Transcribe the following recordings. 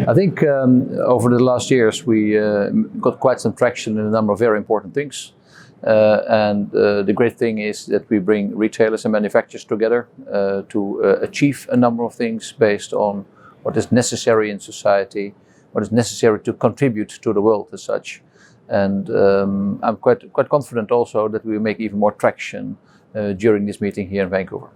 I think over the last years we got quite some traction in a number of very important things. The great thing is that we bring retailers and manufacturers together to achieve a number of things based on what is necessary in society, what is necessary to contribute to the world as such. And I'm quite confident also that we will make even more traction during this meeting here in Vancouver.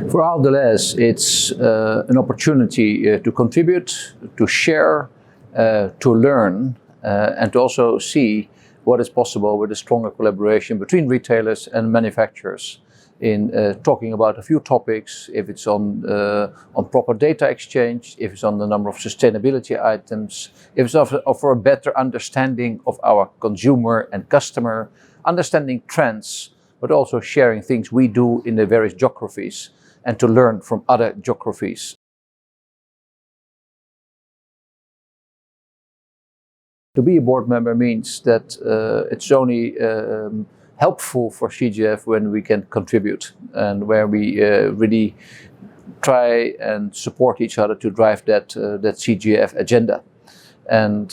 For Ahold Delhaize, it's an opportunity to contribute, to share, to learn, and to also see what is possible with a stronger collaboration between retailers and manufacturers in talking about a few topics, if it's on proper data exchange, if it's on the number of sustainability items, if it's for a better understanding of our consumer and customer, understanding trends, but also sharing things we do in the various geographies and to learn from other geographies. To be a board member means that it's only helpful for CGF when we can contribute and where we really try and support each other to drive that CGF agenda. And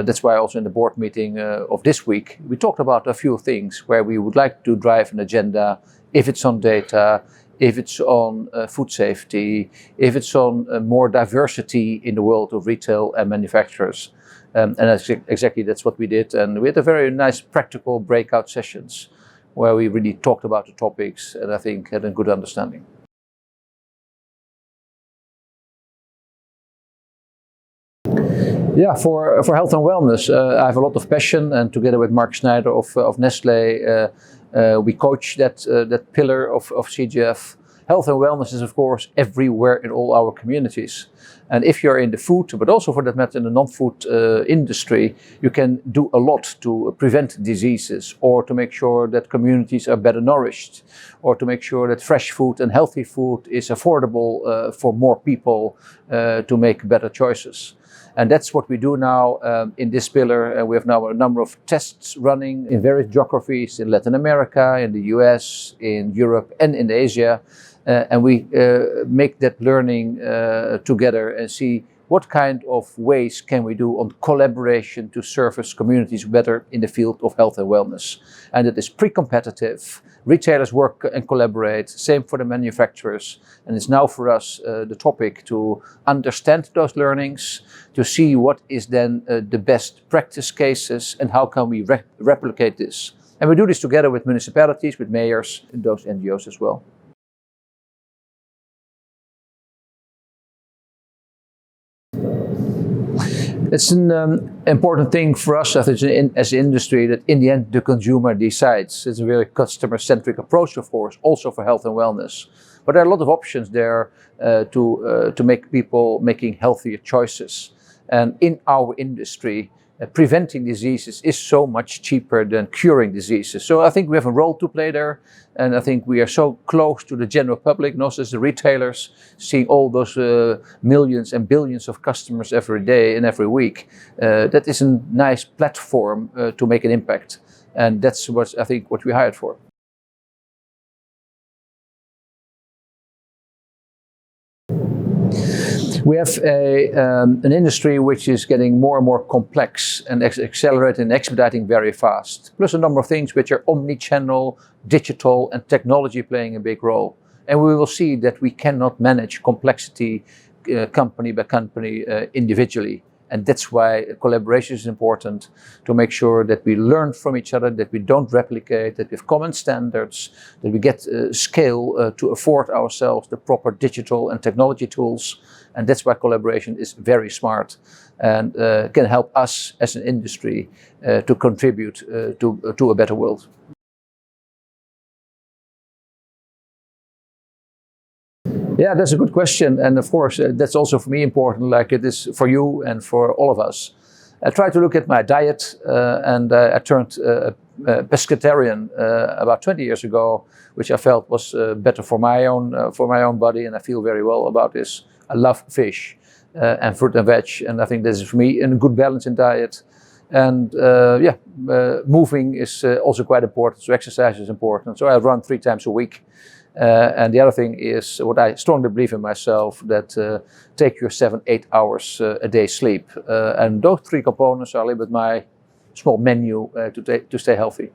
that's why also in the board meeting of this week, we talked about a few things where we would like to drive an agenda, if it's on data, if it's on food safety, if it's on more diversity in the world of retail and manufacturers. And exactly that's what we did. And we had a very nice practical breakout sessions where we really talked about the topics and I think had a good understanding. Yeah, for health and wellness, I have a lot of passion, and together with Mark Schneider of Nestlé, we coach that pillar of CGF. Health and wellness is, of course, everywhere in all our communities. And if you're in the food, but also for that matter in the non-food industry, you can do a lot to prevent diseases or to make sure that communities are better nourished or to make sure that fresh food and healthy food is affordable for more people to make better choices. And that's what we do now in this pillar. And we have now a number of tests running in various geographies in Latin America, in the US, in Europe and in Asia. And we make that learning together and see what kind of ways can we do on collaboration to service communities better in the field of health and wellness. And it is pre-competitive. Retailers work and collaborate, same for the manufacturers. And it's now for us the topic to understand those learnings, to see what is then the best practice cases and how can we replicate this. And we do this together with municipalities, with mayors, and those NGOs as well. It's an important thing for us as an industry that in the end the consumer decides. It's a very customer-centric approach, of course, also for health and wellness. But there are a lot of options there to make people making healthier choices. And in our industry, preventing diseases is so much cheaper than curing diseases. So I think we have a role to play there. And I think we are so close to the general public, not as the retailers, seeing all those millions and billions of customers every day and every week. That is a nice platform to make an impact. And that's what I think what we hired for. We have an industry which is getting more and more complex and accelerating and expediting very fast. Plus a number of things which are omni-channel, digital and technology playing a big role. And we will see that we cannot manage complexity company by company individually. And that's why collaboration is important, to make sure that we learn from each other, that we don't replicate, that we have common standards, that we get scale to afford ourselves the proper digital and technology tools. And that's why collaboration is very smart and can help us as an industry to contribute to a better world. Yeah, that's a good question. And of course, that's also for me important, like it is for you and for all of us. I tried to look at my diet and I turned pescatarian about 20 years ago, which I felt was better for my own body, and I feel very well about this. I love fish and fruit and veg, and I think this is for me a good balance in diet. And moving is also quite important, so exercise is important. So I run 3 times a week. And the other thing is what I strongly believe in myself, that take your 7-8 hours a day sleep. And those three components are a little bit my small menu to stay healthy.